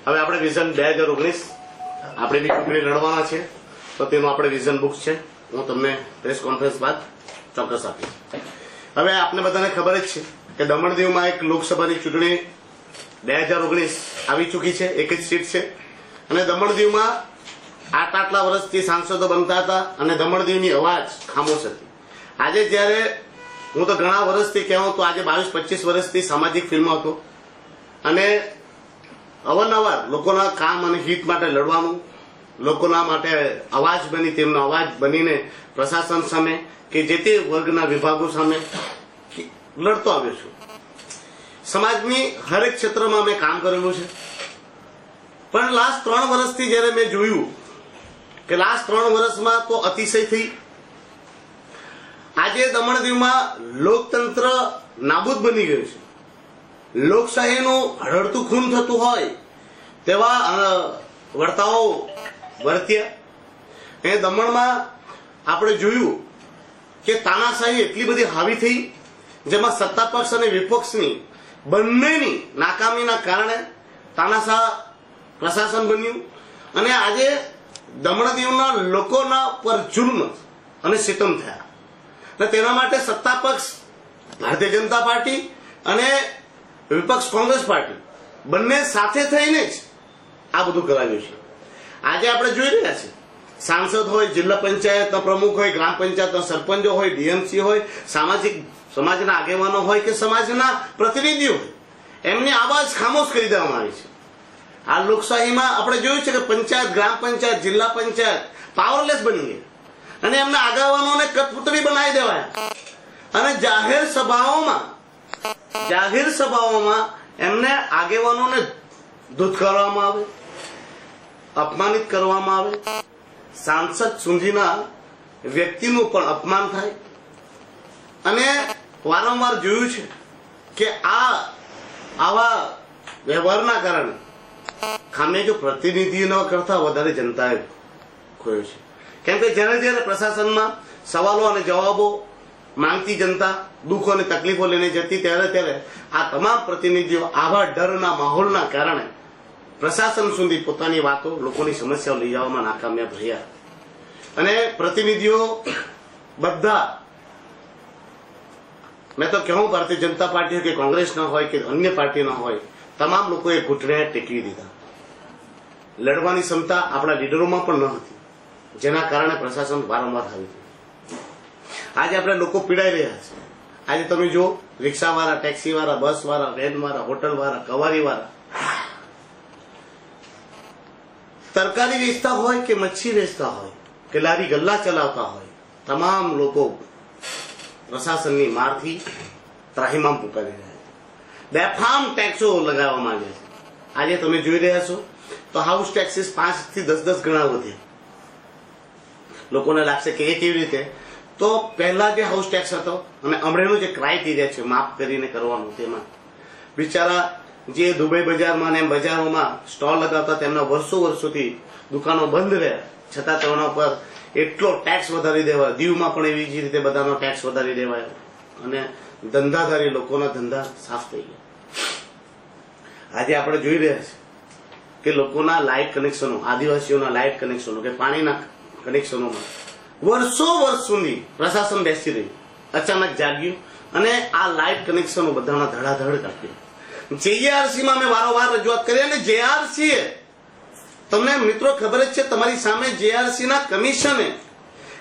હવે આપણે વિઝન 2019 આપણે બી ચૂંટણી લડવાના છે, તો તેનું આપણે વિઝન બુક છે, હું તમને પ્રેસ કોન્ફરન્સ બાદ ચોક્કસ આપીશ. હવે આપને બધાને ખબર જ છે કે દમણ દીવમાં એક લોકસભાની ચૂંટણી 2019 આવી ચૂકી છે, એક જ સીટ છે અને દમણ દીવમાં આટલા વર્ષથી સાંસદો બનતા હતા અને દમણ દીવની અવાજ ખામોશ હતી. આજે જ્યારે હું તો ઘણા વર્ષથી કહેવું તો આજે 22-25 વર્ષથી સામાજિક ફિલ્મ હતો અને અવારનવાર લોકોના કામ અને હિત માટે લડવાનું, લોકોના માટે અવાજ બની, તેમનો અવાજ બનીને પ્રશાસન સામે કે જે તે વર્ગના વિભાગો સામે લડતો આવ્યો છું. સમાજની હરેક ક્ષેત્રમાં મેં કામ કરેલું છે, પણ લાસ્ટ 3 વર્ષથી જ્યારે મેં જોયું કે લાસ્ટ 3 વર્ષમાં તો અતિશય થઈ. આજે દમણ દીવમાં લોકતંત્ર નાબૂદ બની ગયું છે, લોકશાહીનું હળહળતું ખૂન થતું હોય તેવા વર્તાઓ વર્ત્યા. એ દમણમાં આપણે જોયું કે તાનાશાહી એટલી બધી હાવી થઈ, જેમાં સત્તા પક્ષ અને વિપક્ષની બંનેની નાકામીના કારણે તાનાશાહ પ્રશાસન બન્યું અને આજે દમણ દીવના લોકોના પર જુલ્મ અને સિતમ થયા. અને તેના માટે સત્તા પક્ષ ભારતીય જનતા પાર્ટી અને વિપક્ષ કોંગ્રેસ પાર્ટી બંને સાથે થઈને જ આ બધું કરાવ્યું છે. આજે આપણે જોઈ રહ્યા છીએ, સાંસદ હોય, જિલ્લા પંચાયતના પ્રમુખ હોય, ગ્રામ પંચાયતના સરપંચો હોય, ડીએમસી હોય, સમાજના આગેવાનો હોય કે સમાજના પ્રતિનિધિઓ હોય, એમની અવાજ ખામોશ કરી દેવામાં આવી છે. આ લોકશાહીમાં આપણે જોયું છે કે પંચાયત, ગ્રામ પંચાયત, જિલ્લા પંચાયત પાવરલેસ બની ગઈ અને એમના આગેવાનોને કઠપુતળી બનાવી દેવાયા અને જાહેર સભાઓમાં એમને આગેવાનોને ધૂતકારવામાં આવે, અપમાનિત કરવામાં આવે, સાંસદ સુધીના વ્યક્તિનું પણ અપમાન થાય. અને વારંવાર જોયું છે કે આવા વ્યવહારના કારણે ખામી જો પ્રતિનિધિઓ કરતા વધારે જનતાએ ખોયો છે. કેમ કે જ્યારે જ્યારે પ્રશાસનમાં સવાલો અને જવાબો માંગતી જનતા દુઃખો અને તકલીફો લઈને જતી, ત્યારે આ તમામ પ્રતિનિધિઓ આવા ડરના માહોલના કારણે પ્રશાસન સુધી પોતાની વાતો, લોકોની સમસ્યાઓ લઈ જવામાં નાકામયાબ રહ્યા. અને પ્રતિનિધિઓ બધા, મેં તો કહું ભારતીય જનતા પાર્ટી કે કોંગ્રેસના હોય કે અન્ય પાર્ટીના હોય, તમામ લોકોએ ઘૂંટણે ટેકવી દીધા. લડવાની ક્ષમતા આપણા લીડરોમાં પણ ન હતી, જેના કારણે પ્રશાસન વારંવાર આવ્યું. આજે આપણે લોકો પીડાઈ રહ્યા છે. આજે તમે જો રિક્ષાવાળા, ટેક્સીવાળા, બસવાળા, વેનવાળા, હોટલવાળા, કવારીવાળા, તરકારી વેચતા હોય કે મચ્છી વેચતા હોય કે લારી ગલ્લા ચલાવતા હોય, તમામ લોકો પ્રશાસનની મારથી ત્રાહિમામ પુકારી રહ્યા છે. બેફામ ટેક્સો લગાવવામાં આવ્યા છે. આજે તમે જોઈ રહ્યા છો તો હાઉસ ટેક્સીસ 5 થી 10 ગણા વધ્યા. લોકોને લાગશે કે એ કેવી રીતે? તો પહેલા જે હાઉસ ટેક્સ હતો અને હમણાંનો જે ક્રાઇટેરિયા છે માફ કરીને કરવાનું, તેમાં બિચારા જે દુબઈ બજારમાં ને બજારોમાં સ્ટોલ લગાવતા તેમના વર્ષોથી દુકાનો બંધ રહ્યા, છતાં તેના પર એટલો ટેક્સ વધારી દેવાયો. દીવમાં પણ એવી જ રીતે બધાનો ટેક્સ વધારી દેવાયો અને ધંધાધારી લોકોના ધંધા સાફ થઈ ગયા. આજે આપણે જોઈ રહ્યા છીએ કે લોકોના લાઇટ કનેક્શનો, આદિવાસીઓના લાઇટ કનેક્શનો કે પાણીના કનેક્શનોમાં વર્ષો સુધી પ્રશાસન બેસી રહ્યું. અચાનક જાગ્યું અને આ લાઇટ કનેક્શનો બધાના ધડાધડ કાપ્યા. જેઆરસીમાં મેં વારંવાર રજૂઆત કરી અને જેઆરસીએ, તમને મિત્રો ખબર જ છે, તમારી સામે જેઆરસીના કમિશને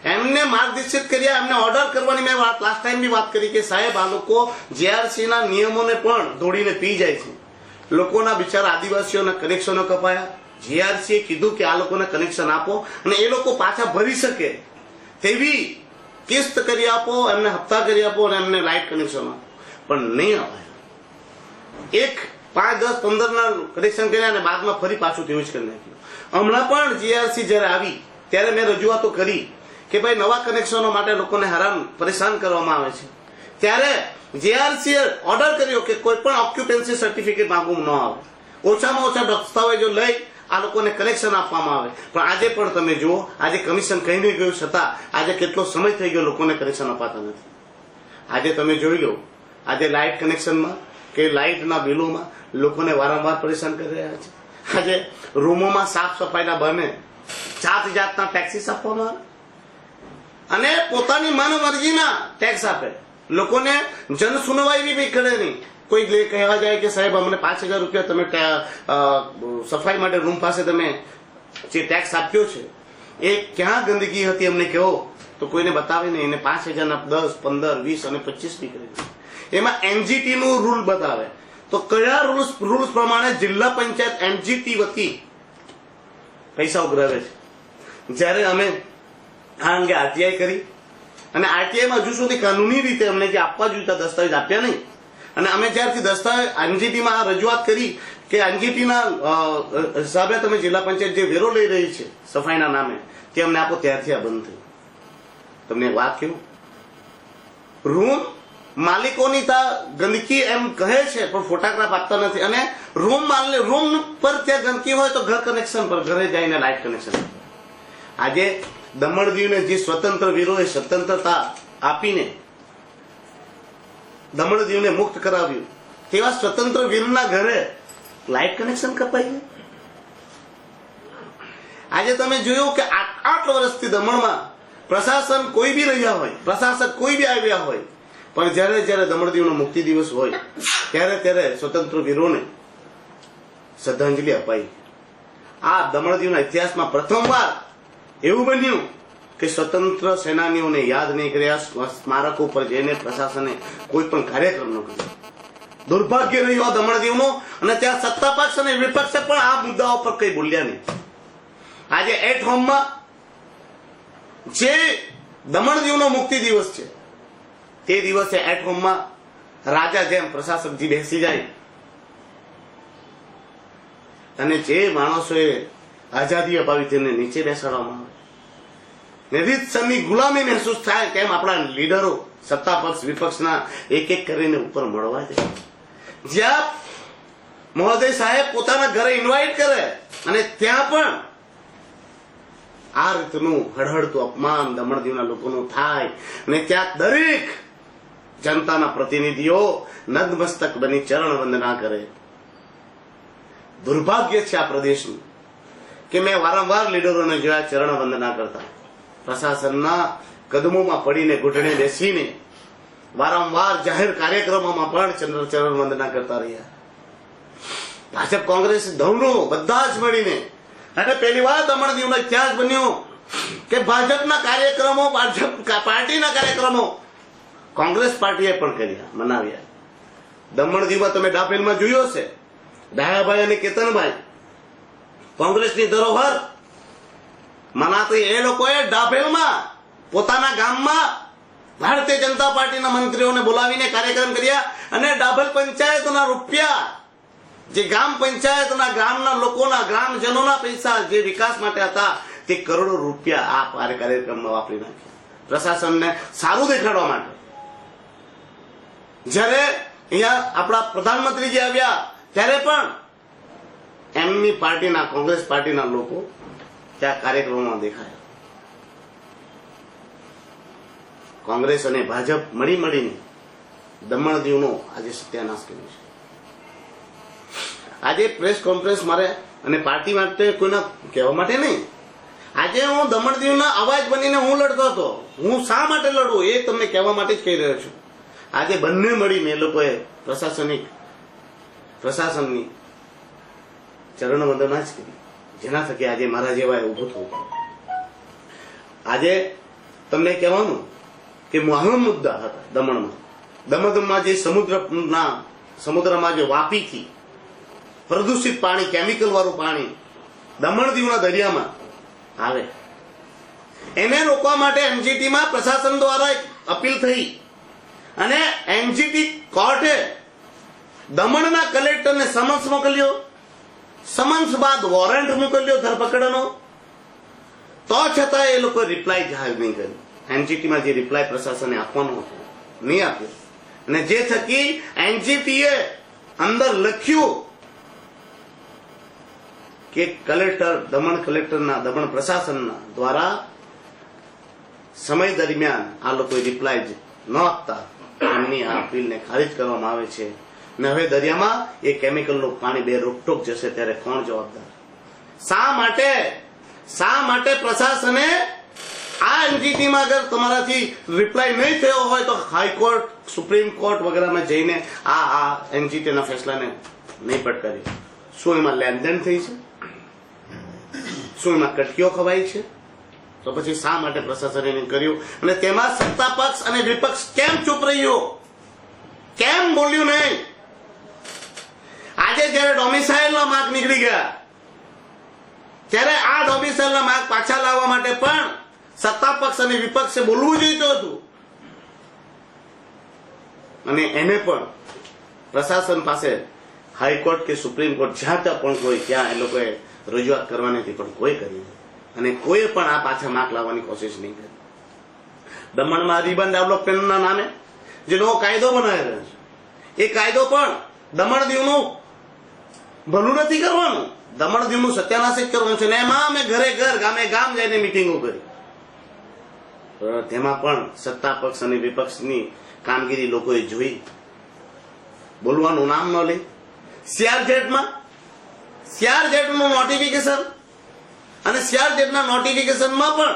એમને માર્ગદર્શિત કર્યા, એમને ઓર્ડર કરવાની મેં લાસ્ટ ટાઈમ બી વાત કરી કે સાહેબ આ લોકો જેઆરસીના નિયમોને પણ દોડીને પી જાય છે. લોકોના બિચારા આદિવાસીઓના કનેક્શનો કપાયા. જેઆરસીએ કીધું કે આ લોકોને કનેક્શન આપો અને એ લોકો પાછા ભરી શકે તેવી કિસ્ત કરી આપો, એમને હપ્તા કરી આપો અને એમને લાઇટ કનેક્શન આપો, પણ નહીં અપાય. 1, 5, 10, 15 ના કનેક્શન કર્યા અને બાદમાં ફરી પાછું તેવું જ કરી નાખ્યું. હમણાં પણ જેઆરસી જયારે આવી ત્યારે મેં રજૂઆતો કરી કે ભાઈ નવા કનેક્શનો માટે લોકોને હેરાન પરેશાન કરવામાં આવે છે. ત્યારે જેઆરસીએ ઓર્ડર કર્યો કે કોઈ પણ ઓક્યુપન્સી સર્ટિફિકેટ માંગવું ન આવે, ઓછામાં ઓછા દસ્તાવેજો લઈ આ લોકોને કનેક્શન આપવામાં આવે. પણ આજે પણ તમે જુઓ, આજે કમિશન કહી નહીં ગયું છતાં આજે કેટલો સમય થઈ ગયો લોકોને કનેક્શન અપાતા નથી. આજે તમે જોઈ લો, આજે લાઇટ કનેક્શનમાં કે લાઇટના બિલોમાં લોકોને વારંવાર પરેશાન કરી રહ્યા છે. આજે રૂમોમાં સાફ સફાઈના બને જાત જાતના ટેક્સીસ આપવામાં આવે અને પોતાની મનમરજીના ટેક્સ આપે. લોકોને જન સુનવાઈ બી કરે નહીં. કોઈ કહેવા જાય કે સાહેબ અમને 5,000 રૂપિયા તમે સફાઈ માટે રૂમ પાસે તમે જે ટેક્સ આપ્યો છે એ ક્યાં ગંદકી હતી અમને કહો, તો કોઈને બતાવે નહીં. એને 5,000 ના 10, 15, 20 અને 25 બી કરી. એમાં એનજીટી નું રૂલ બતાવે તો કયા રૂલ્સ પ્રમાણે જિલ્લા પંચાયત એનજીટી વતી પૈસા ઉઘરાવે છે. જ્યારે અમે આ અંગે આરટીઆઈ કરી અને આરટીઆઈમાં હજુ સુધી કાનૂની રીતે અમને જે આપવા જોઈતા દસ્તાવેજ આપ્યા નહીં. અને અમે જ્યારથી દસ્તાવેજ એનજીટીમાં રજૂઆત કરી કે એનજીટીના હિસાબે તમે જિલ્લા પંચાયત જે વેરો લઈ રહી છે સફાઈના નામે તે અમને આપો, ત્યારથી આ બંધ થયું. તમને વાત કેવું, રૂમ માલિકોની ગંદકી એમ કહે છે પણ ફોટોગ્રાફ આપતા નથી. અને રૂમ પર ત્યાં ગંદકી હોય તો ઘર કનેક્શન પર ઘરે જઈને લાઇટ કનેક્શન. આજે દમણ દીવને જે સ્વતંત્ર વીરોએ સ્વતંત્રતા આપીને દમણ દીવને મુક્ત કરાવ્યું તેવા સ્વતંત્ર વીરના ઘરે લાઇટ કનેક્શન કપાઈ. આજે તમે જોયું કે 8 વર્ષથી દમણમાં પ્રશાસન કોઈ બી રહ્યા હોય, પ્રશાસક કોઈ બી આવ્યા હોય, પણ જ્યારે જ્યારે દમણ દીવનો મુક્તિ દિવસ હોય ત્યારે સ્વતંત્ર વીરોને શ્રદ્ધાંજલિ અપાઈ. આ દમણ દીવના ઇતિહાસમાં પ્રથમવાર એવું બન્યું કે સ્વતંત્ર સેનાનીઓને યાદ નહીં કર્યા, સ્મારકો પર જઈને પ્રશાસને કોઈ પણ કાર્યક્રમ ન કર્યો. દુર્ભાગ્ય રહ્યું દમણ દીવનું. અને ત્યાં સત્તા પક્ષ અને વિપક્ષે પણ આ મુદ્દાઓ પર કઈ બોલ્યા નહીં. આજે એટ હોમમાં જે દમણ દીવનો મુક્તિ દિવસ છે તે દિવસે એટ હોમમાં રાજા જેમ પ્રશાસકજી બેસી જાય અને જે માણસોએ આઝાદી અપાવી તેને નીચે બેસાડવામાં આવે. નિરીક્ષણની ગુલામી મહેસૂસ થાય તેમ આપણા લીડરો સત્તા પક્ષ વિપક્ષના એક એક કરીને ઉપર મળવા જાય. જ્યાં મહોદય સાહેબ પોતાના ઘરે ઇન્વાઇટ કરે અને ત્યાં પણ આ રીતનું હળહળતું અપમાન દમણ દીવના લોકોનું થાય અને ત્યાં દરેક જનતાના પ્રતિનિધિઓ નતમસ્તક બની ચરણ વંદના કરે. દુર્ભાગ્ય છે આ પ્રદેશનું કે મેં વારંવાર લીડરોને જોયા ચરણ વંદના કરતા, પ્રશાસનના કદમોમાં પડીને ઘૂંટણે બેસીને વારંવાર જાહેર કાર્યક્રમોમાં પણ ચરણ વંદના કરતા રહ્યા. ભાજપ કોંગ્રેસ દવનો બધા જ મળીને અને પહેલી વાર દમણ દીવનો ઇતિહાસ બન્યો કે ભાજપના કાર્યક્રમો, ભાજપ પાર્ટીના કાર્યક્રમો કોંગ્રેસ પાર્ટીએ પણ કર્યા, મનાવ્યા. દમણ દીવમાં તમે ડાભેલમાં જોયો છે, ડાયાભાઈ અને કેતનભાઈ કોંગ્રેસની ધરોહર મનાતી એ લોકોએ ડાભેલમાં પોતાના ગામમાં ભારતીય જનતા પાર્ટીના મંત્રીઓને બોલાવીને કાર્યક્રમ કર્યા અને ડાભેલ પંચાયતના રૂપિયા જે ગ્રામ પંચાયતના ગામના લોકોના ગ્રામજનોના પૈસા જે વિકાસ માટે હતા તે કરોડો રૂપિયા આ કાર્યક્રમમાં વાપરી નાખ્યા પ્રશાસનને સારું દેખાડવા માટે. જ્યારે અહીંયા આપણા પ્રધાનમંત્રીજી આવ્યા ત્યારે પણ એમની પાર્ટીના કોંગ્રેસ પાર્ટીના લોકો ત્યાં કાર્યક્રમમાં દેખાયા. કોંગ્રેસ અને ભાજપ મળીને દમણ દીવનો આજે સત્યાનાશ કર્યો છે. આજે પ્રેસ કોન્ફરન્સ મારે અને પાર્ટી માટે કોઈના કહેવા માટે નહીં, આજે હું દમણ દીવના અવાજ બનીને હું લડતો હતો. હું શા માટે લડું એ તમને કહેવા માટે જ કહી રહ્યો છું. આજે બંને મળીને એ લોકોએ પ્રશાસનની ચરણ વંદના જ કરી, જેના થકી આજે મારા જેવા ઉભું થવું. આજે તમને કહેવાનું કે મહાન મુદ્દા હતા દમણમાં જે સમુદ્રમાં જે વાપીથી પ્રદૂષિત પાણી, કેમિકલ વાળું પાણી દમણ દીવના દરિયામાં આવે, એને રોકવા માટે એનજીટીમાં પ્રશાસન દ્વારા એક અપીલ થઈ અને એનજીટી કોર્ટે દમણના કલેક્ટરને સમન્સ મોકલ્યો. સમન્સ બાદ વોરંટ મોકલ્યો ધરપકડનો, તો છતાં એ લોકો રિપ્લાય જાહેર નહીં કર્યો. એનજીટીમાં જે રિપ્લાય પ્રશાસને આપવાનો હતો નહીં આપ્યો અને જે થકી એનજીટીએ અંદર લખ્યું કે દમણ પ્રશાસનના દ્વારા સમય દરમિયાન આ લોકોએ રિપ્લાય ન આપતા એમની આ અપીલને ખારિજ કરવામાં આવે છે ને હવે દરિયામાં એ કેમિકલનું પાણી બે રોકટોક જશે ત્યારે કોણ જવાબદાર? શા માટે પ્રશાસને આ એનજીટીમાં અગર તમારાથી રિપ્લાય નહીં થયો હોય તો હાઈકોર્ટ, સુપ્રીમ કોર્ટ વગેરેમાં જઈને આ એનજીટીના ફેસલાને નહીં પટકારી? શું એમાં લેનદેન થઈ છે? શું એમાં કટકીઓ ખવાઈ છે? તો પછી શા માટે પ્રશાસને નહીં કર્યું? અને તેમાં સત્તા પક્ષ અને વિપક્ષ કેમ ચૂપ રહ્યો? કેમ બોલ્યું નહીં? આજે જયારે ડોમિસાઇલના માર્ક નીકળી ગયા ત્યારે આ ડોમિસાઇલના માર્ક પાછા લાવવા માટે પણ સત્તા પક્ષ અને વિપક્ષે બોલવું જોઈતું હતું. અને એને પણ પ્રશાસન પાસે હાઈકોર્ટ કે સુપ્રીમ કોર્ટ જ્યાં ત્યાં પણ કોઈ ત્યાં એ લોકોએ રજૂઆત કરવાની હતી, પણ કોઈ કરી નહીં. અને કોઈએ પણ આ પાછા માર્ક લાવવાની કોશિશ નહીં કરી. દમણમાં રિબન ડેવલપમેન્ટના નામે જે નવો કાયદો બનાવેલો છે, એ કાયદો પણ દમણ દીવનું ભલું નથી કરવાનું, દમણ દીવનું સત્યાનાશ જ કરવાનું છે. ને એમાં અમે ઘરે ઘર, ગામે ગામ જઈને મિટિંગો કરી. તેમાં પણ સત્તા પક્ષ અને વિપક્ષની કામગીરી લોકોએ જોઈ, બોલવાનું નામ ન લે. સીઆરઝેડનું નોટિફિકેશન અને સીઆરઝેડના નોટિફિકેશનમાં પણ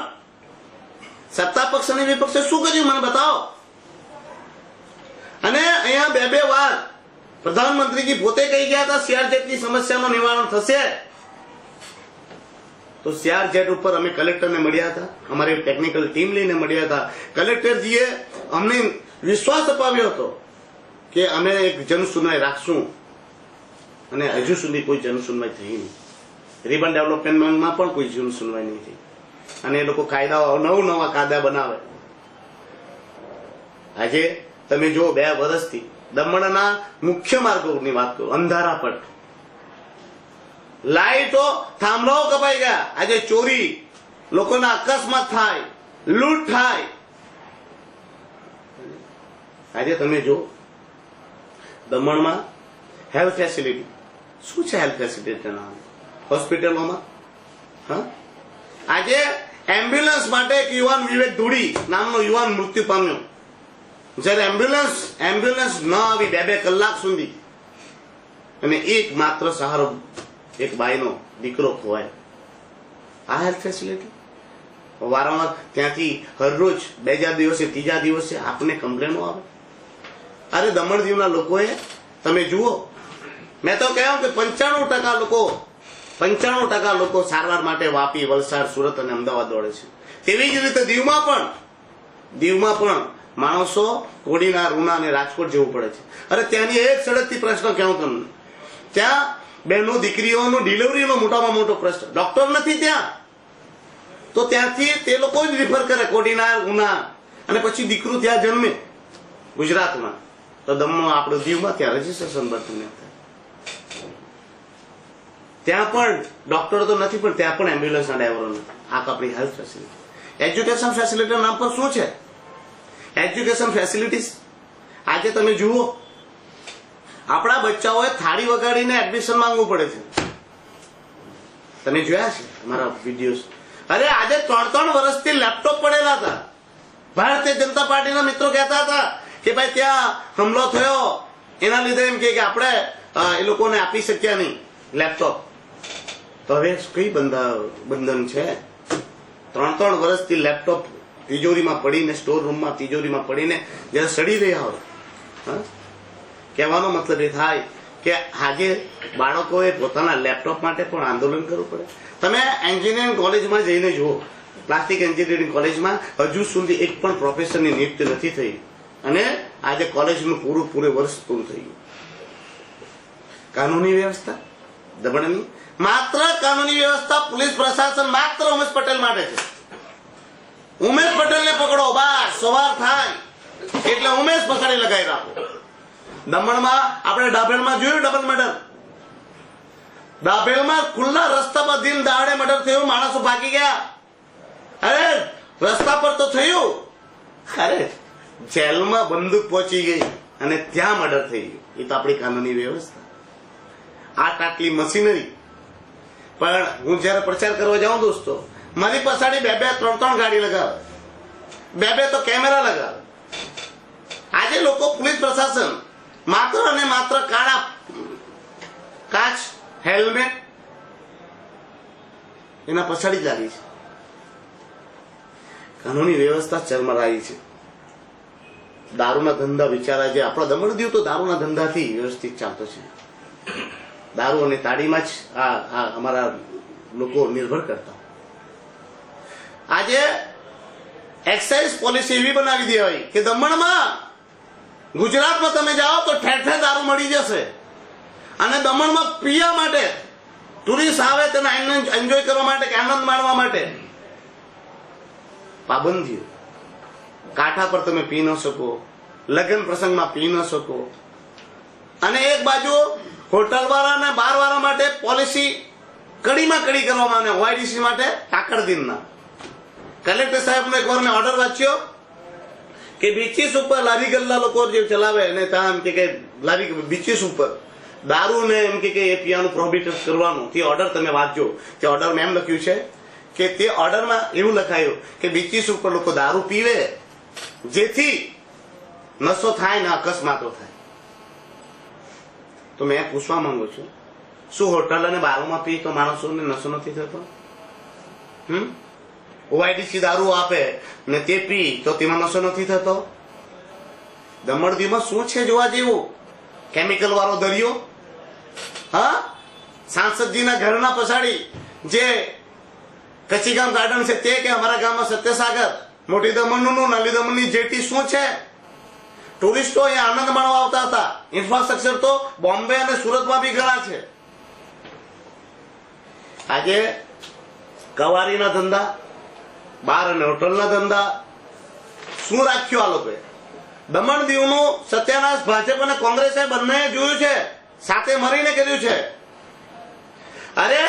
સત્તા પક્ષ અને વિપક્ષે શું કર્યું મને બતાવો. અને અહીંયા બે વાર પ્રધાનમંત્રીજી પોતે કહી ગયા હતા સીઆરઝેડની સમસ્યાનું નિવારણ થશે. તો સીઆરઝેડ ઉપર અમે કલેક્ટરને મળ્યા હતા, અમારી ટેકનિકલ ટીમ લઈને મળ્યા હતા. કલેક્ટરજીએ અમને વિશ્વાસ અપાવ્યો હતો કે અમે એક જનસુનવાઈ રાખશું, અને હજુ સુધી કોઈ જનસુનવાઈ થઈ નહીં. રિબન ડેવલપમેન્ટમાં પણ કોઈ જનસુનવાઈ નહીં થઈ. અને એ લોકો કાયદાઓ નવા કાયદા બનાવે. આજે તમે જો 2 વર્ષથી દમણના મુખ્ય માર્ગોની વાત કરું, અંધારાપટ, લાઈટો, થાંભલાઓ કપાઈ ગયા. આજે ચોરી, લોકોના અકસ્માત થાય, લૂંટ થાય. આજે તમે જો દમણમાં હેલ્થ ફેસિલિટી શું છે? હેલ્થ ફેસિલિટી નામ હોસ્પિટલોમાં આજે એમ્બ્યુલન્સ માટે એક યુવાન વિવેક ધુડી નામનો યુવાન મૃત્યુ પામ્યો. જયારે એમ્બ્યુલન્સ ન આવી 2 કલાક સુધી, અને એક માત્ર સહારો એક બાઈનો દીકરો ખોવાય. આ હેલ્થ ફેસિલિટી વારંવાર ત્યાંથી હરરોજ 2 દિવસે 3 દિવસે આપને કમ્પ્લેનો આવે. અરે દમણ દીવના લોકોએ તમે જુઓ, મેં તો કહ્યું કે 95% લોકો સારવાર માટે વાપી, વલસાડ, સુરત અને અમદાવાદ દોડે છે. તેવી જ રીતે દીવમાં પણ માણસો કોડીનાર, ઉના અને રાજકોટ જવું પડે છે. અરે ત્યાંની એક સડકથી પ્રશ્ન કહું તમને, ત્યાં બહેનો દીકરીઓનો ડિલિવરીનો મોટામાં મોટો પ્રશ્ન, ડોક્ટર નથી ત્યાં, તો ત્યાંથી તે લોકો જ રિફર કરે કોડીનાર, ઉના, અને પછી દીકરું ત્યાં જન્મે ગુજરાતમાં, તો દમણમાં આપણે દીવમાં ત્યાં રજીસ્ટ્રેશન બનતું નથી. ત્યાં પણ ડોક્ટર તો નથી, પણ ત્યાં પણ એમ્બ્યુલન્સના ડ્રાઈવરો નથી. આ આપણી હેલ્થ ફેસિલિટી. એજ્યુકેશન ફેસિલિટીના નામ પર શું છે? એજ્યુકેશન ફેસિલિટીઝ આજે તમે જુઓ, આપણા બચ્ચાઓએ થાળી વગાડીને એડમિશન માંગવું પડે છે. તમે જોયા છે અમારા વિડીયોઝ? અરે આજે 3 વર્ષથી લેપટોપ પડેલા હતા. ભારતીય જનતા પાર્ટીના મિત્રો કહેતા હતા કે ભાઈ ત્યાં હુમલો થયો, એના લીધે એમ કે આપણે એ લોકોને આપી શક્યા નહીં લેપટોપ. તો હવે કઈ બંધન છે? 3 વર્ષથી લેપટોપ તિજોરીમાં પડીને, સ્ટોર રૂમમાં તિજોરીમાં પડીને જ્યારે સડી રહ્યા હોય. કહેવાનો મતલબ એ થાય કે આજે બાળકોએ પોતાના લેપટોપ માટે પણ આંદોલન કરવું પડે. તમે એન્જિનિયરિંગ કોલેજમાં જઈને જુઓ, પ્લાસ્ટિક એન્જિનિયરિંગ કોલેજમાં હજુ સુધી એક પણ પ્રોફેસરની નિયુક્તિ નથી થઈ, અને આજે કોલેજનું પૂરે વર્ષ પૂરું થઈ ગયું. કાનૂની વ્યવસ્થા દમણની, માત્ર કાનૂની વ્યવસ્થા, પોલીસ પ્રશાસન માત્ર ઉમેશ પટેલ માટે છે. ઉમેશ પટેલને પકડો, બસ સવાર થાય એટલે ઉમેશ પકડી લગાવી રાખો. દમણમાં આપણે ડાભેલમાં જોયું ડબલ મર્ડર. ડાભેલમાં ખુલ્લા રસ્તા પર દિન દહાડે મર્ડર થયું, માણસો ભાગી ગયા. અરે રસ્તા પર તો થયું, અરે જેલમાં બંદૂક પહોંચી ગઈ અને ત્યાં મર્ડર થઈ ગયું. એ તો આપણી કાનૂની વ્યવસ્થા. આટલી મશીનરી. પણ હું જયારે પ્રચાર કરવા જાઉં દોસ્તો, મારી પછાડી 2-2, 3-3 ગાડી લગાવે, 2-2 તો કેમેરા લગાવે. આજે લોકો, પોલીસ પ્રશાસન માત્ર અને માત્ર કાળા કાચ, હેલ્મેટ એના પછાડી જ લાગી છે. કાનૂની વ્યવસ્થા ચરમરાઈ છે. દારૂના ધંધા વિચારા જે આપણા દમણ દીવ તો દારૂના ધંધાથી વ્યવસ્થિત ચાલતો છે. દારૂ અને તાળીમાં જ આ અમારા લોકો નિર્ભર કરતા. આજે એક્સાઇઝ પોલિસી એવી બનાવી દેવાય કે દમણમાં, ગુજરાતમાં તમે જાઓ તો ઠેર ઠેર દારૂ મળી જશે, અને દમણમાં પીવા માટે ટુરિસ્ટ આવે તેને એન્જોય કરવા માટે કે આનંદ માણવા માટે પાબંદીઓ. કાંઠા પર તમે પી ન શકો, લગ્ન પ્રસંગમાં પી ન શકો, અને એક બાજુ હોટલ વાળા અને બાર વાળા માટે પોલિસી કડીમાં કડી કરવામાં આવે. ઓઆઈડીસી માટે તાકડદીનના કલેક્ટર સાહેબનો એક વાર મેં ઓર્ડર વાંચ્યો કે બીચીસ ઉપર લારી ગલ્લા લોકો જે ચલાવે અને ત્યાં એમ કે લારી બીચીસ ઉપર દારૂ ને એમ કે એ પીવાનું પ્રોહિબિટ કરવાનું. તે ઓર્ડર તમે વાંચજો. તે ઓર્ડરમાં એમ લખ્યું છે કે તે ઓર્ડરમાં એવું લખાયું કે બીચીસ ઉપર લોકો દારૂ પીવે જેથી નશો થાય ને અકસ્માતો થાય. તો મેં પૂછવા માંગુ છું, શું હોટલ અને બારોમાં પી તો માણસોને નશો નથી થતો? ઓઆઈડીસી દારૂ આપે ને તે પી તો તેમાં નશો નથી થતો? દમણ દીવમાં શું છે જોવા જેવું? કેમિકલ વાળો દરિયો, હા, સાંસદજીના ઘરના પછાડી જે કચ્છીગામ ગાર્ડન છે તે, કે અમારા ગામમાં સત્યસાગર, મોટી દમણનું નાલી દમણની જેટી શું છે? ટુરિસ્ટો અહીંયા આનંદ માણવા આવતા હતા. ઇન્ફ્રાસ્ટ્રક્ચર તો બોમ્બે અને સુરતમાં બી ઘણા છે. આજે કવારીના ધંધા, બાર અને હોટલના ધંધા શું રાખ્યું આ લોકોએ? દમણ દીવનું સત્યાનાશ ભાજપ અને કોંગ્રેસે બંને જોયું છે, સાથે મળીને કર્યું છે. અરે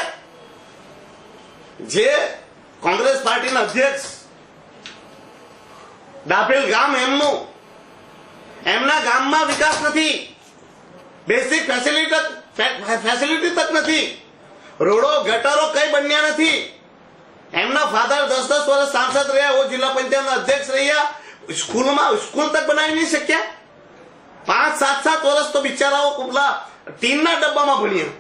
જે કોંગ્રેસ પાર્ટીના અધ્યક્ષ ડાભેલ ગામ એમના ગામમાં વિકાસ નથી, બેસિક ફેસિલિટી તક નથી, રોડો ગટરો કઈ બન્યા નથી. એમના ફાધર 10-10 વર્ષ સાંસદ રહ્યા, ઓ જિલ્લા પંચાયતના અધ્યક્ષ રહ્યા, સ્કૂલ તક બનાવી નહીં શક્યા. 5-7 વર્ષ તો બિચારાઓ પેલા ટીનના ડબ્બામાં ભણ્યા.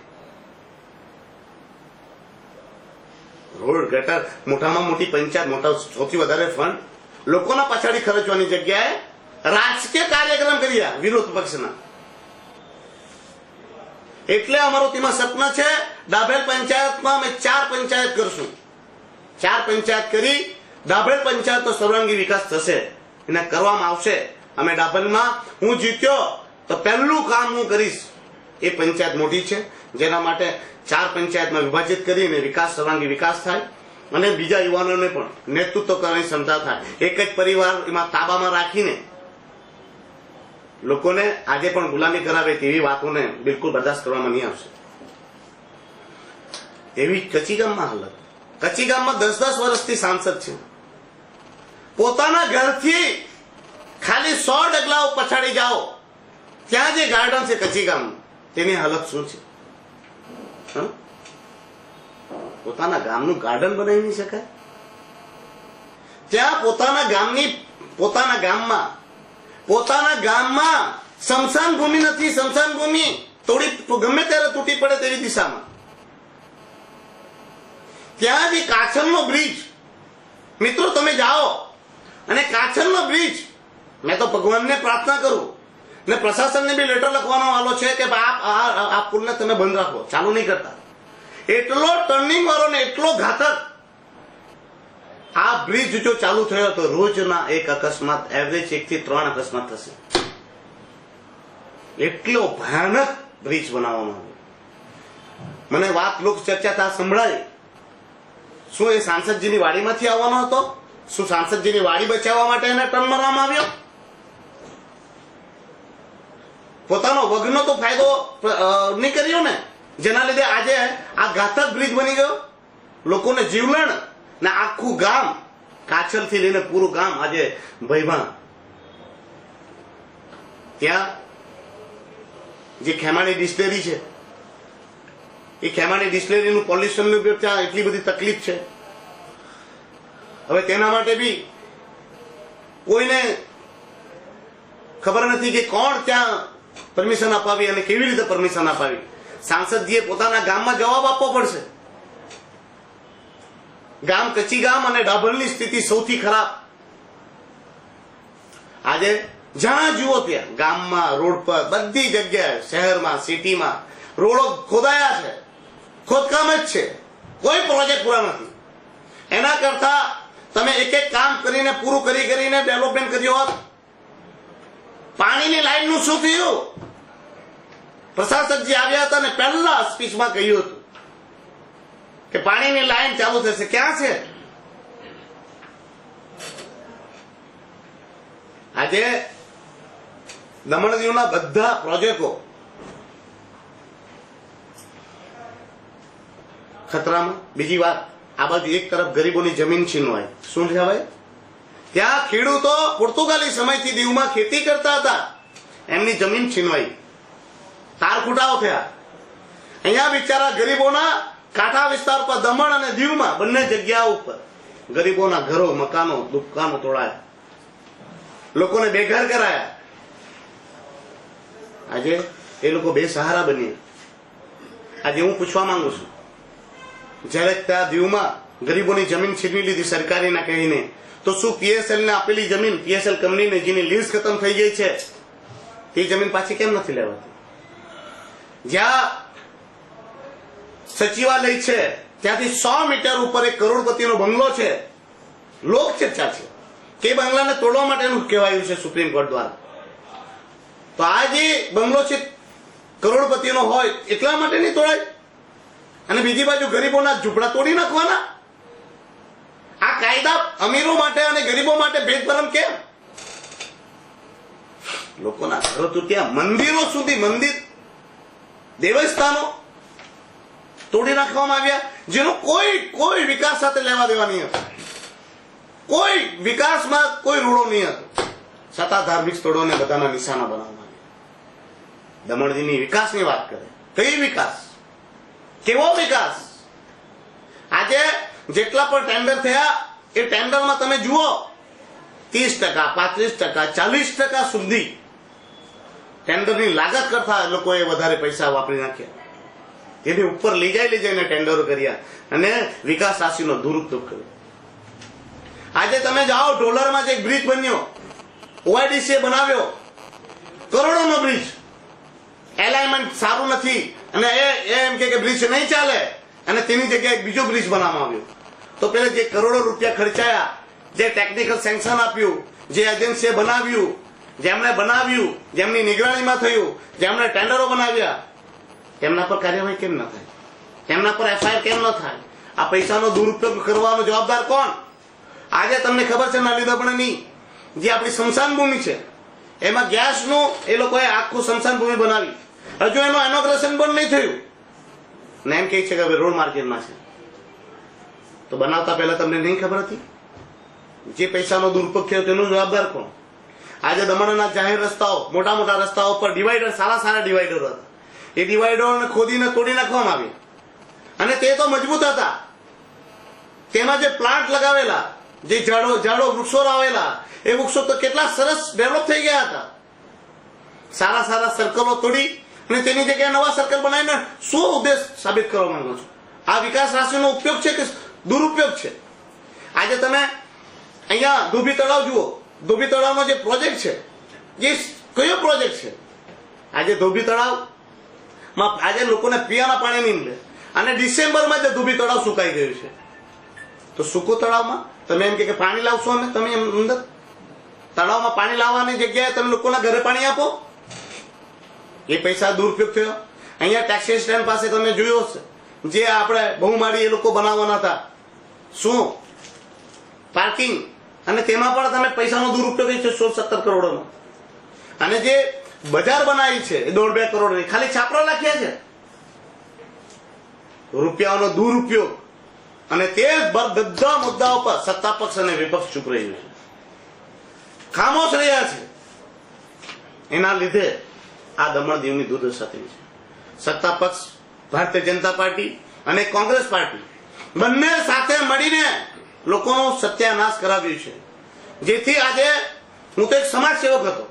રોડ ગટર, મોટામાં મોટી પંચાયત, મોટા સૌથી વધારે ફંડ લોકોના પાછળ ખર્ચવાની જગ્યાએ રાજકીય કાર્યક્રમ કર્યા વિરોધ પક્ષના. એટલે અમારું તેમાં સપના છે, ડાભેલ પંચાયતમાં અમે 4 પંચાયત કરશું. 4 પંચાયત કરી ડાભેલ પંચાયતનો સર્વાંગી વિકાસ થશે, એને કરવામાં આવશે. અમે ડાભેલમાં હું જીત્યો તો પહેલું કામ હું કરીશ, એ પંચાયત મોટી છે જેના માટે 4 પંચાયતમાં વિભાજિત કરીને વિકાસ, સર્વાંગી વિકાસ થાય અને બીજા યુવાનોને પણ નેતૃત્વ કરવાની ક્ષમતા થાય. એક જ પરિવાર એમાં તાબામાં રાખીને લોકોને આજે પણ ગુલામી કરાવે તેવી વાતોને બિલકુલ બરદાસ્ત કરવામાં નહીં આવશે. એવી કચ્છીગામમાં હાલત. કચ્છીગામમાં 10-10 વર્ષથી સાંસદ છે, પોતાના ઘરથી ખાલી 100 ડગલાઓ પછાડી જાઓ ત્યાં જે ગાર્ડન છે કચ્છીગામનું, તેની હાલત શું છે? પોતાના ગામનું ગાર્ડન બનાવી નહીં શકાય? ત્યાં પોતાના ગામમાં સ્મશાન ભૂમિ નથી. સ્મશાન ભૂમિ ગમે ત્યારે તૂટી પડે તેવી દિશામાં. ત્યાં બી કાછલનો બ્રિજ, મિત્રો તમે જાઓ અને કાછલનો બ્રિજ, મેં તો ભગવાનને પ્રાર્થના કરું ને પ્રશાસનને બી લેટર લખવાનો વાલો છે કે આ પુલને તમે બંધ રાખો, ચાલુ નહીં કરતા. એટલો ટર્નિંગ વાળો ને એટલો ઘાતક આ બ્રિજ જો ચાલુ થયો તો રોજના એક અકસ્માત, એવરેજ 1 થી 3 અકસ્માત થશે. એટલો ભયાનક બ્રિજ બનાવવામાં આવ્યો. મને વાત લોક ચર્ચા ત્યાં સંભળાય, શું એ સાંસદજીની વાડીમાંથી આવવાનો હતો? શું સાંસદજીની વાડી બચાવવા માટે એને ટર્ન મારવામાં આવ્યો? પોતાનો વગનો તો ફાયદો નહીં કર્યો ને, જેના લીધે આજે આ ઘાતક બ્રિજ બની ગયો. લોકોને જીવલેણ ને આખું ગામ, કાછલ થી લઈને પૂરું ગામ આજે ભયમાં. ત્યાં જે ખેમાણી ડિસ્ટિલરી છે, એ ખેમાણી ડિસ્ટિલરીનું પોલ્યુશનનું ત્યાં એટલી બધી તકલીફ છે. હવે તેના માટે બી કોઈને ખબર નથી કે કોણ ત્યાં પરમિશન અપાવી અને કેવી રીતે પરમિશન અપાવી? સાંસદજીએ પોતાના ગામમાં જવાબ આપવો પડશે. ગામ કચ્છી ગામ અને ડાભરની સ્થિતિ સૌથી ખરાબ. આજે જ્યાં જુઓ ત્યાં ગામમાં, રોડ પર, બધી જગ્યાએ, શહેરમાં, સિટીમાં રોડો ખોદાયા છે, ખોદકામ જ છે, કોઈ પ્રોજેક્ટ પૂરા નથી. એના કરતા તમે એક એક કામ કરીને પૂરું કરીને ડેવલપમેન્ટ કર્યું હોત. પાણીની લાઈનનું શું થયું? પ્રશાસકજી આવ્યા હતા ને પહેલા સ્પીચમાં કહ્યું હતું કે પાણીની લાઈન ચાલુ થશે. ક્યાં છે? આજે દમણ દીવના બધા પ્રોજેક્ટો ખતરામાં. બીજી વાત, આ બાજુ એક તરફ ગરીબોની જમીન છીનવાય. શું કહેવાય? ત્યાં ખેડૂતો પોર્તુગાલી સમયથી દીવમાં ખેતી કરતા હતા, એમની જમીન છીનવાઈ, તાર ખૂટાઓ થયા. અહીંયા બિચારા ગરીબોના કાંઠા વિસ્તાર પર, દમણ અને દીવમાં બંને જગ્યા ઉપર ગરીબોના ઘરો, મકાનો, દુકાનો તોડાયા, લોકોને બેઘર કરાયા. આજે એ લોકો બેસહારા બન્યા. આજે હું પૂછવા માંગુ છું, જ્યારે ત્યાં દીવમાં ગરીબોની જમીન છીનવી લીધી સરકારીના કહીને, તો શું પીએસએલ ને આપેલી જમીન, પીએસએલ કંપનીને જેની લીઝ ખતમ થઈ ગઈ છે, તે જમીન પાછી કેમ નથી લેવાતી? જ્યાં સચિવાલય છે ત્યાંથી 100 મીટર ઉપર એક કરોડપતિનો બંગલો છે, લોક ચર્ચા છે કે બંગલાને તોડવા માટેનું કહેવાયું છે સુપ્રીમ કોર્ટ દ્વારા. તો આ જે બંગલો છે કરોડપતિનો હોય એટલા માટે નહીં તોડાય, અને બીજી બાજુ ગરીબોના ઝૂંપડા તોડી નાખવાના. આ કાયદા અમીરો માટે અને ગરીબો માટે ભેદભરમ કેમ? લોકોના ઘરો તૂટ્યા, મંદિરો સુધી, મંદિર, દેવસ્થાનો તોડી નાખવામાં આવ્યા, જેનો કોઈ વિકાસ સાથે લેવા દેવા નહીં હતો, કોઈ વિકાસમાં કોઈ રૂડો નહીં હતો, છતાં ધાર્મિક સ્થળોને બધાના નિશાના બનાવવામાં આવ્યા. દમણદીવની વિકાસની વાત કરે, કઈ વિકાસ? કેવો વિકાસ? આજે જેટલા પણ ટેન્ડર થયા એ ટેન્ડરમાં તમે જુઓ 30%, 35%, 40% સુધી ટેન્ડરની લાગત કરતા લોકોએ વધારે પૈસા વાપરી નાખ્યા. એની ઉપર લઈ જઈને ટેન્ડરો કર્યા અને વિકાસ રાશિનો દુરુપયોગ કર્યો. આજે તમે જાઓ, ડોલરમાં જે એક બ્રિજ બન્યો, ઓઆઈડીસીએ બનાવ્યો, કરોડોનો બ્રિજ, એલાઇનમેન્ટ સારું નથી અને એ એમ કે બ્રિજ નહીં ચાલે અને તેની જગ્યાએ બીજો બ્રિજ બનાવવામાં આવ્યો. તો પેલા જે કરોડો રૂપિયા ખર્ચાયા, જે ટેકનિકલ સેન્કશન આપ્યું, જે એજન્સીએ બનાવ્યું, જેમની નિગરાણીમાં થયું, જેમણે ટેન્ડરો બનાવ્યા, તેમના પર કાર્યવાહી કેમ ન થાય? તેમના પર એફઆઈઆર કેમ ન થાય? આ પૈસાનો દુરુપયોગ કરવાનો જવાબદાર કોણ? આજે તમને ખબર છે, નાની દમણની જે આપણી સ્મશાન ભૂમિ છે એમાં ગેસનું એ લોકોએ આખું સ્મશાન ભૂમિ બનાવી, હજુ એનું ઇનોગ્રેશન પણ નહીં થયું ને એમ કહે છે કે હવે રોડ માર્કેટમાં છે. તો બનાવતા પહેલા તમને નહીં ખબર હતી? જે પૈસાનો દુરુપયોગ થયો તેનો જવાબદાર કોણ? આજે દમણના જાહેર રસ્તાઓ, મોટા મોટા રસ્તાઓ પર ડિવાઈડર, સારા ડિવાઈડરો હતા, એ ડિવાઈડરોને ખોદીને તોડી નાખવામાં આવ્યા અને તે તો મજબૂત હતા. તેમાં જે પ્લાન્ટ લગાવેલા, જે ઝાડો વૃક્ષો આવેલા, એ વૃક્ષો તો કેટલા સરસ ડેવલપ થઈ ગયા હતા. સારા સર્કલો તોડી અને તેની જગ્યાએ નવા સર્કલ બનાવીને શું ઉદ્દેશ સાબિત કરવા માંગો છો? આ વિકાસ રાશિનો ઉપયોગ છે કે દુરુપયોગ છે? આજે તમે અહીંયા ધોબી તળાવ જુઓ, ધોબી તળાવનો જે પ્રોજેક્ટ છે, એ કયો પ્રોજેક્ટ છે? આજે ધોબી તળાવમાં આજે લોકોને પીવાના પાણી નહીં મળે અને ડિસેમ્બરમાં જે ધોબી તળાવ સુકાઈ ગયું છે. તો સૂકો તળાવમાં તમે એમ કે પાણી લાવશો અને તમે એમ અંદર તળાવમાં પાણી લાવવાની જગ્યાએ તમે લોકોના ઘરે પાણી આપો. એ પૈસા દુરુપયોગ થયો. અહીંયા ટેક્સી સ્ટેન્ડ પાસે તમે જોયું હશે, જે આપણે બહુમાળી એ લોકો બનાવવાના હતા, શું પાર્કિંગ, અને તેમાં પણ તમે પૈસાનો દુરુપયોગ છે 16-17 કરોડનો. અને જે બજાર બનાવી છે એ 1.5-2 કરોડની, ખાલી છાપરા લખ્યા છે. રૂપિયાનો દુરુપયોગ. અને તે બધા મુદ્દાઓ પર સત્તા પક્ષ અને વિપક્ષ ચૂપ રહ્યું છે, ખામોશ રહ્યા છે. એના લીધે આ દમણ દીવની દુર્દશા થઈ છે. સત્તા પક્ષ ભારતીય જનતા પાર્ટી અને કોંગ્રેસ પાર્ટી બંને સાથે મળીને લોકોનો સત્યાનાશ કરાવ્યું છે. જેથી આજે હું તો એક સમાજ સેવક હતો,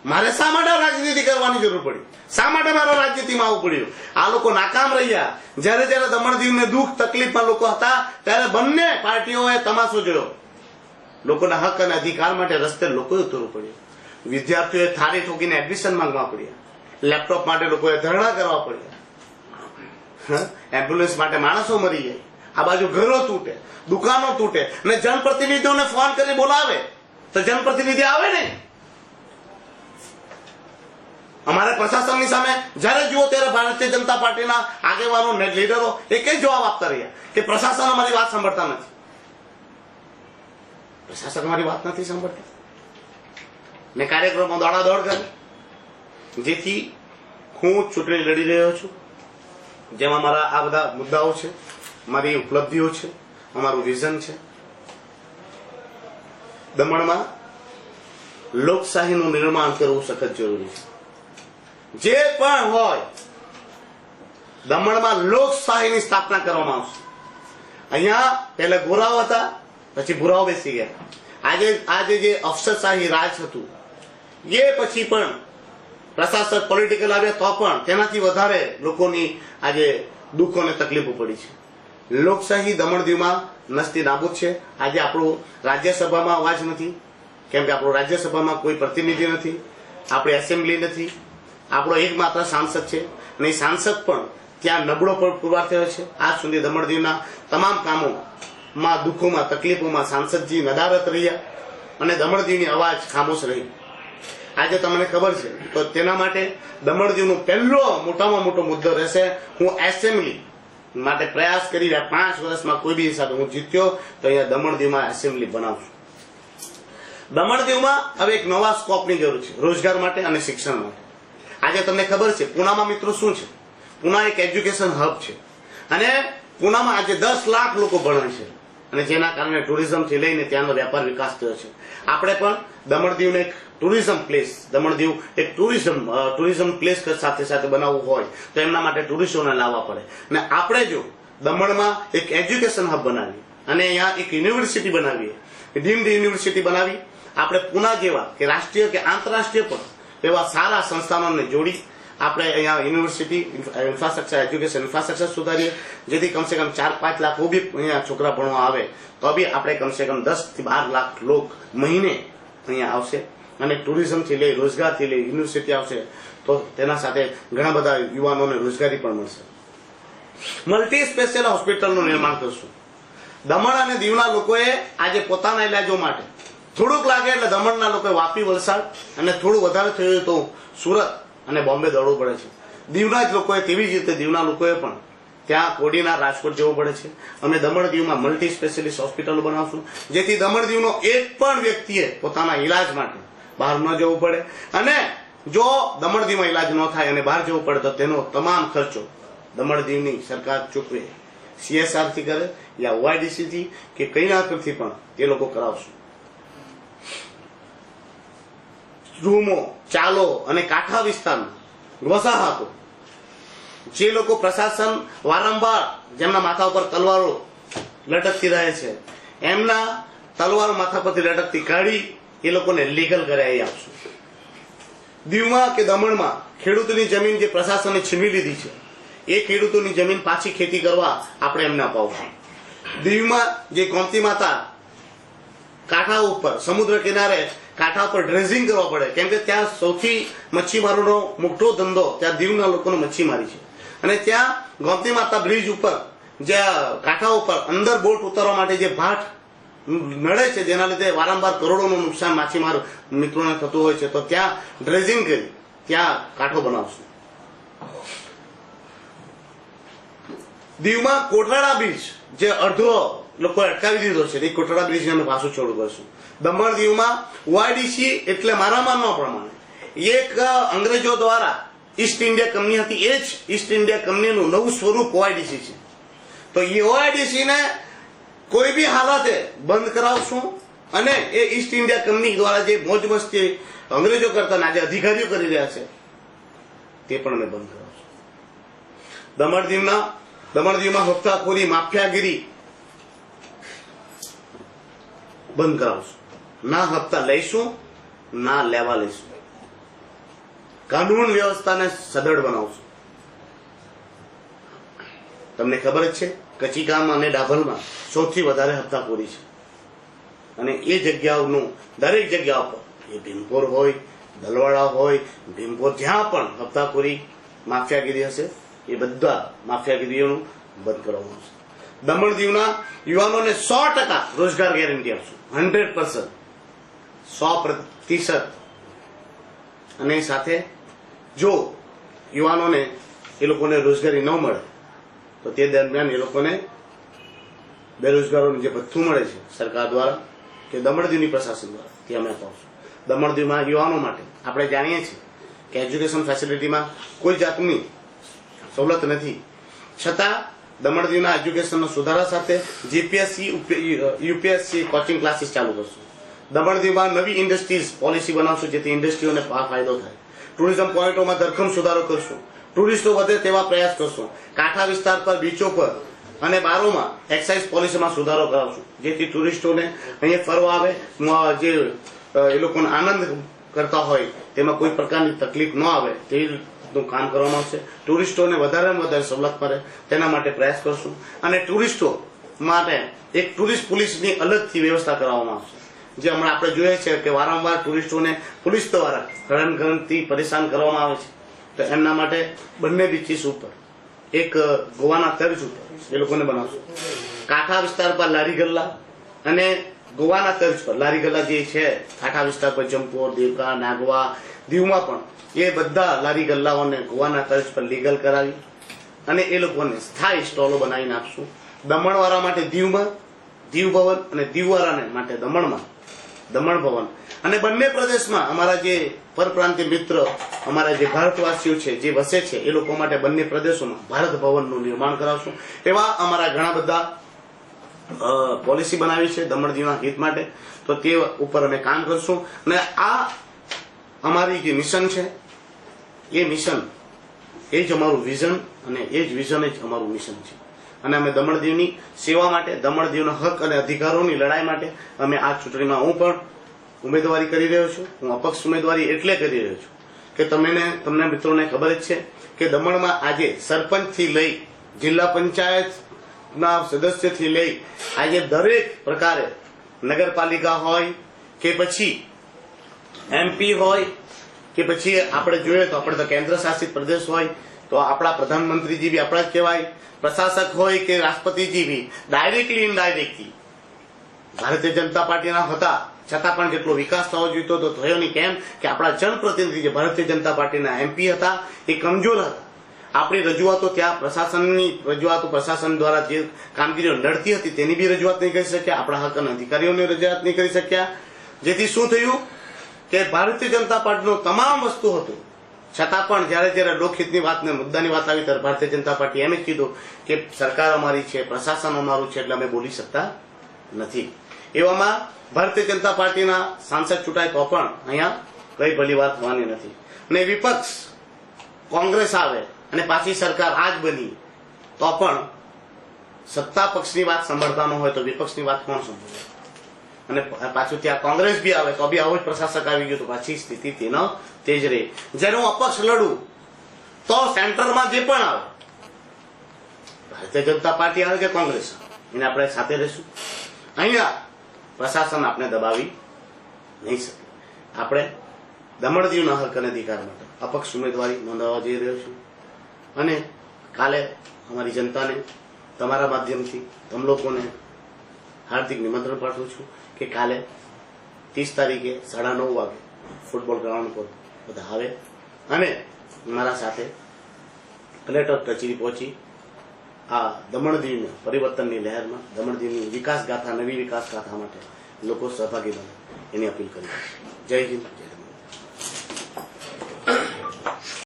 મારે શા માટે રાજનીતિ કરવાની જરૂર પડી? શા માટે મારે રાજનીતિમાં આવવું પડ્યું? આ લોકો નાકામ રહ્યા. જ્યારે જ્યારે દમણ દીવને દુઃખ તકલીફમાં લોકો હતા ત્યારે બંને પાર્ટીઓએ તમાશો જોયો. લોકોના હક અને અધિકાર માટે રસ્તે લોકોએ ઉતરવું પડ્યું. વિદ્યાર્થીઓએ થાળી ઠોકીને એડમિશન માંગવા પડ્યા. લેપટોપ માટે લોકોએ ધરણા કરવા પડ્યા. એમ્બ્યુલન્સ માટે માણસો મરી જાય. આ બાજુ ઘરો તૂટે, દુકાનો તૂટે, અને જનપ્રતિનિધિઓને ફોન કરી બોલાવે તો જનપ્રતિનિધિ આવે ને. અમારે પ્રશાસનની સામે જ્યારે જુઓ ત્યારે ભારતીય જનતા પાર્ટીના આગેવાનો ને લીડરો એક જ જવાબ આપતા રહ્યા કે પ્રશાસન અમારી વાત સાંભળતા નથી. પ્રશાસન અમારી વાત નથી સાંભળતા ને કાર્યક્રમો દોડાદોડ કરે. જેથી હું ચૂંટણી લડી રહ્યો છું, જેમાં મારા આ બધા મુદ્દાઓ છે, મારી ઉપલબ્ધિઓ છે, અમારું વિઝન છે. દમણમાં લોકશાહીનું નિર્માણ કરવું સખત જરૂરી છે. જે પણ હોય દમણમાં લોકશાહીની સ્થાપના કરવામાં આવશે. અહીંયા પહેલા ગોરાઓ હતા, પછી ભૂરાઓ બેસી ગયા. આજે જે અફસરશાહી રાજ હતું એ પછી પણ પ્રશાસક પોલિટિકલ આવ્યા તો પણ તેનાથી વધારે લોકોની આજે દુઃખો અને તકલીફો પડી છે. લોકશાહી દમણ દીવમાં નસ્તી નાબૂદ છે. આજે આપણું રાજ્યસભામાં અવાજ નથી, કેમ કે આપણું રાજ્યસભામાં કોઈ પ્રતિનિધિ નથી, આપણી એસેમ્બલી નથી, આપણો એકમાત્ર સાંસદ છે અને એ સાંસદ પણ ત્યાં નબળો પુરવાર થયો છે. આજ સુધી દમણ દીવના તમામ કામોમાં, દુઃખોમાં, તકલીફોમાં સાંસદજી નદારત રહ્યા અને દમણ દીવની અવાજ ખામોશ રહી. આજે તમને ખબર છે તો તેના માટે દમણ દીવનો પહેલો મોટામાં મોટો મુદ્દો રહેશે. હું એસેમ્બલી માટે પ્રયાસ કરી રહ્યા. 5 વર્ષમાં કોઈ બી હિસાબે હું જીત્યો તો અહીંયા દમણ દીવમાં એસેમ્બલી બનાવશું. દમણ દીવમાં હવે એક નવા સ્કોપની જરૂર છે, રોજગાર માટે અને શિક્ષણ માટે. આજે તમને ખબર છે પુનામાં મિત્રો શું છે? પુના એક એજ્યુકેશન હબ છે અને પુનામાં આજે 10 લાખ લોકો ભણે છે અને જેના કારણે ટુરિઝમથી લઈને ત્યાંનો વેપાર વિકાસ થયો છે. આપણે પણ દમણ દીવને એક ટુરિઝમ પ્લેસ, દમણ દીવ એક ટુરિઝમ પ્લેસ સાથે સાથે બનાવવું હોય તો એમના માટે ટુરિસ્ટોને લાવવા પડે. અને આપણે જો દમણમાં એક એજ્યુકેશન હબ બનાવીએ અને અહીંયા એક યુનિવર્સિટી બનાવીએ, ડીમ્ડ યુનિવર્સિટી બનાવી, આપણે પુના જેવા કે રાષ્ટ્રીય કે આંતરરાષ્ટ્રીય પણ એવા સારા સંસ્થાનોને જોડી આપણે અહીંયા યુનિવર્સિટી ઇન્ફ્રાસ્ટ્રક્ચર, એજ્યુકેશન ઇન્ફ્રાસ્ટ્રક્ચર સુધારીએ, જેથી કમસે કમ 4-5 લાખ બી અહીંયા છોકરા ભણવા આવે તો બી આપણે કમસે કમ 10 થી 12 લાખ લોક મહિને અહીંયા આવશે અને ટુરિઝમથી લઈ, રોજગારથી લઈ, યુનિવર્સિટી આવશે તો તેના સાથે ઘણા બધા યુવાનોને રોજગારી પણ મળશે. મલ્ટી સ્પેશિયલ હોસ્પિટલનું નિર્માણ કરશું. દમણ અને દીવના લોકોએ આજે પોતાના ઇલાજો માટે થોડુંક લાગે એટલે દમણના લોકોએ વાપી, વલસાડ અને થોડું વધારે થયું તો સુરત અને બોમ્બે દોડવું પડે છે. દીવના જ લોકોએ તેવી જ રીતે દીવના લોકોએ પણ ત્યાં કોડીના, રાજકોટ જવું પડે છે. અમે દમણ દીવમાં મલ્ટી સ્પેશિયલિસ્ટ હોસ્પિટલો બનાવશું જેથી દમણ દીવનો એક પણ વ્યક્તિએ પોતાના ઈલાજ માટે બહાર ન જવું પડે અને જો દમણ દીવમાં ઈલાજ ન થાય અને બહાર જવું પડે તો તેનો તમામ ખર્ચો દમણ દીવની સરકાર ચૂકવે. CSR થી કરે યા OIDC થી કે કઈના પરથી પણ તે લોકો કરાવશું. રૂમો, ચાલો અને કાંઠા વિસ્તારમાં વસાહતો જે લોકો પ્રશાસન વારંવાર જેમના માથા ઉપર તલવારો લટકતી રહે છે એમના તલવારો માથા પરથી લટકતી કાઢી એ લોકોને લીગલ કરાવી આપશું. દીવમાં કે દમણમાં ખેડૂતોની જમીન જે પ્રશાસને છીનવી લીધી છે એ ખેડૂતોની જમીન પાછી ખેતી કરવા આપણે એમને અપાવશું. દીવમાં જે ગોમતી માતા કાંઠા ઉપર સમુદ્ર કિનારે કાંઠા પર ડ્રેઝિંગ કરવા પડે કેમ કે ત્યાં સૌથી મચ્છીમારોનો મોટો ધંધો ત્યાં દીવના લોકોનો મચ્છીમારી છે અને ત્યાં ગોમતી માતા બ્રિજ ઉપર જે કાંઠા ઉપર અંદર બોટ ઉતારવા માટે જે ભાટ નડે છે જેના લીધે વારંવાર કરોડોનું નુકસાન માછીમાર મિત્રોને થતું હોય છે તો ત્યાં ડ્રેઝિંગ કરી ત્યાં કાંઠો બનાવશું. દીવમાં કોટરાડા બ્રિજ જે અડધો લોકો અટકાવી દીધો છે એ કોટરાડા બ્રિજને અમે પાછું ચાલુ કરશું. દમણ દીવમાં OIDC એટલે મારા માનવા પ્રમાણે એક અંગ્રેજો દ્વારા ઈસ્ટ ઇન્ડિયા કંપની હતી એ જ ઈસ્ટ ઇન્ડિયા કંપનીનું નવું સ્વરૂપ OIDC છે. તો એ OIDC ને કોઈ બી હાલતે બંધ કરાવશું અને એ ઈસ્ટ ઇન્ડિયા કંપની દ્વારા જે મોજ મસ્તી અંગ્રેજો કરતા આજે અધિકારીઓ કરી રહ્યા છે તે પણ અમે બંધ કરાવશું. દમણ દીવમાં હપ્તાખોરી, માફિયાગીરી બંધ કરાવશું. ના હપ્તા લઈશું, ના લેવા લઈશું. કાનૂન વ્યવસ્થાને સદ્રઢ બનાવશું. તમને ખબર જ છે કચીકામ અને ડાભલમાં સૌથી વધારે હપ્તાખોરી છે અને એ જગ્યાઓનું દરેક જગ્યા પર એ ભીમપોર હોય, દલવાડા હોય, ભીમપોર જ્યાં પણ હપ્તાખોરી માફિયાગીરી હશે એ બધા માફિયાગીરીઓનું બંધ કરવામાં આવશે. દમણ દીવના યુવાનોને 100% રોજગાર ગેરંટી આપશું. 100%, 100%. અને સાથે જો યુવાનોને એ લોકોને રોજગારી ન મળે તો તે દરમિયાન એ લોકોને બેરોજગારોને જે ભથ્થું મળે છે સરકાર દ્વારા કે દમણ દીવની પ્રશાસન દ્વારા તે અમે અપાવશું. દમણ દીવમાં યુવાનો માટે આપણે જાણીએ છીએ કે એજ્યુકેશન ફેસિલિટીમાં કોઈ જાતની સવલત નથી, છતાં દમણ દીવના એજ્યુકેશનનો સુધારા સાથે જીપીએસસી, યુપીએસસી કોચિંગ ક્લાસીસ ચાલુ કરશું. દમણ દીવમાં નવી ઇન્ડસ્ટ્રીઝ પોલિસી બનાવશું જેથી ઇન્ડસ્ટ્રીઓને ફાયદો થાય. ટુરિઝમ પોઈન્ટોમાં ધરખમ સુધારો કરશું. ટુરિસ્ટો વધે તેવા પ્રયાસ કરશું. કાંઠા વિસ્તાર પર, બીચો પર અને બારોમાં એક્સાઇઝ પોલિસીમાં સુધારો કરાવશું જેથી ટુરિસ્ટોને અહીંયા ફરવા આવે, જે એ લોકોને આનંદ કરતા હોય તેમાં કોઈ પ્રકારની તકલીફ ન આવે તેવી રીતનું કામ કરવામાં આવશે. ટુરિસ્ટોને વધારેમાં વધારે સવલત મળે તેના માટે પ્રયાસ કરશું અને ટુરિસ્ટો માટે એક ટુરિસ્ટ પોલીસની અલગથી વ્યવસ્થા કરવામાં આવશે. જે હમણાં આપણે જોઈએ છે કે વારંવાર ટુરિસ્ટોને પોલીસ દ્વારા હરણઘરણથી પરેશાન કરવામાં આવે છે, તો એમના માટે બંને બીચીસ ઉપર એક ગોવાના તર્જ ઉપર એ લોકોને બનાવશું. કાંઠા વિસ્તાર પર લારી ગલ્લા અને ગોવાના તર્જ પર લારી ગલ્લા જે છે કાંઠા વિસ્તાર પર જંપોર, દેવકા, નાગવા, દીવમાં પણ એ બધા લારી ગલ્લાઓને ગોવાના તર્જ પર લીગલ કરાવી અને એ લોકોને સ્થાયી સ્ટોલો બનાવીને આપશું. દમણવાળા માટે દીવમાં દીવ ભવન અને દીવવાળાને માટે દમણમાં દમણ ભવન અને બંને પ્રદેશમાં અમારા જે પરપ્રાંતીય મિત્ર, અમારા જે ભારતવાસીઓ છે જે વસે છે એ લોકો માટે બંને પ્રદેશોમાં ભારત ભવનનું નિર્માણ કરાવશું. એવા અમારા ઘણા બધા પોલિસી બનાવી છે દમણ દીવના હિત માટે, તો તે ઉપર અમે કામ કરશું. અને આ અમારી જે મિશન છે એ મિશન એ જ અમારું વિઝન અને એ જ વિઝન જ અમારું મિશન છે. અને અમે દમણ દીવની સેવા માટે, દમણ દીવના હક અને અધિકારોની લડાઈ માટે અમે આ ચૂંટણીમાં હું પણ ઉમેદવારી કરી રહ્યો છું. હું અપક્ષ ઉમેદવારી એટલે કરી રહ્યો છું કે તમને મિત્રોને ખબર જ છે કે દમણમાં આજે સરપંચથી લઈ જિલ્લા પંચાયતના સદસ્યથી લઈ આજે દરેક પ્રકારે નગરપાલિકા હોય કે પછી એમપી હોય કે પછી આપણે જોઈએ તો આપણે તો કેન્દ્ર શાસિત પ્રદેશ હોય તો આપણા પ્રધાનમંત્રીજી બી આપણા જ કહેવાય, પ્રશાસક હોય કે રાષ્ટ્રપતિજી બી ડાયરેક્ટલી ઇનડાયરેક્ટલી ભારતીય જનતા પાર્ટીના હતા, છતાં પણ જેટલો વિકાસ થવો જોઈતો તો થયો નહીં. કેમ કે આપણા જનપ્રતિનિધિ જે ભારતીય જનતા પાર્ટીના એમપી હતા એ કમજોર હતા. આપણી રજૂઆતો ત્યાં પ્રશાસન દ્વારા જે કામગીરીઓ નડતી હતી તેની બી રજૂઆત નહીં કરી શક્યા, આપણા હક અને અધિકારીઓની રજૂઆત નહીં કરી શક્યા. જેથી શું થયું કે ભારતીય જનતા પાર્ટીનું તમામ વસ્તુ હતું, છતાં પણ જ્યારે લોકહિતની વાત ને મુદ્દાની વાત આવી ત્યારે ભારતીય જનતા પાર્ટી એમ જ કીધું કે સરકાર અમારી છે, પ્રશાસન અમારું છે એટલે અમે બોલી શકતા નથી. એવામાં ભારતીય જનતા પાર્ટીના સાંસદ ચૂંટાય તો પણ અહીંયા કઈ ભલી વાત થવાની નથી. અને વિપક્ષ કોંગ્રેસ આવે અને પાછી સરકાર આજ બની તો પણ સત્તા પક્ષની વાત સાંભળતા ન હોય તો વિપક્ષની વાત કોણ સાંભળે? અને પાછું ત્યાં કોંગ્રેસ બી આવે તો બી આવો જ પ્રશાસક આવી ગયો તો પાછી સ્થિતિ તેનો તે જ રહે. જ્યારે હું અપક્ષ લડું તો સેન્ટરમાં જે પણ આવે, ભારતીય જનતા પાર્ટી આવે કે કોંગ્રેસ આવે, એને આપણે સાથે રહીશું. અહીંયા પ્રશાસન આપણે દબાવી નહીં શકે. આપણે દમણ દીવના હક અને અધિકાર માટે અપક્ષ ઉમેદવારી નોંધાવવા જઈ રહ્યો છું અને કાલે અમારી જનતાને તમારા માધ્યમથી તમ લોકોને હાર્દિક નિમંત્રણ પાઠવું છું કે કાલે 30 તારીખે 9:30 વાગે ફૂટબોલ ગ્રાઉન્ડ પર બધા આવે અને મારા સાથે કલેક્ટર કચેરી પહોંચી આ દમણ દીવના પરિવર્તનની લહેરમાં દમણ દીવની વિકાસ ગાથા, નવી વિકાસ ગાથા માટે લોકો સહભાગી બને એની અપીલ કરી. જય હિન્દ.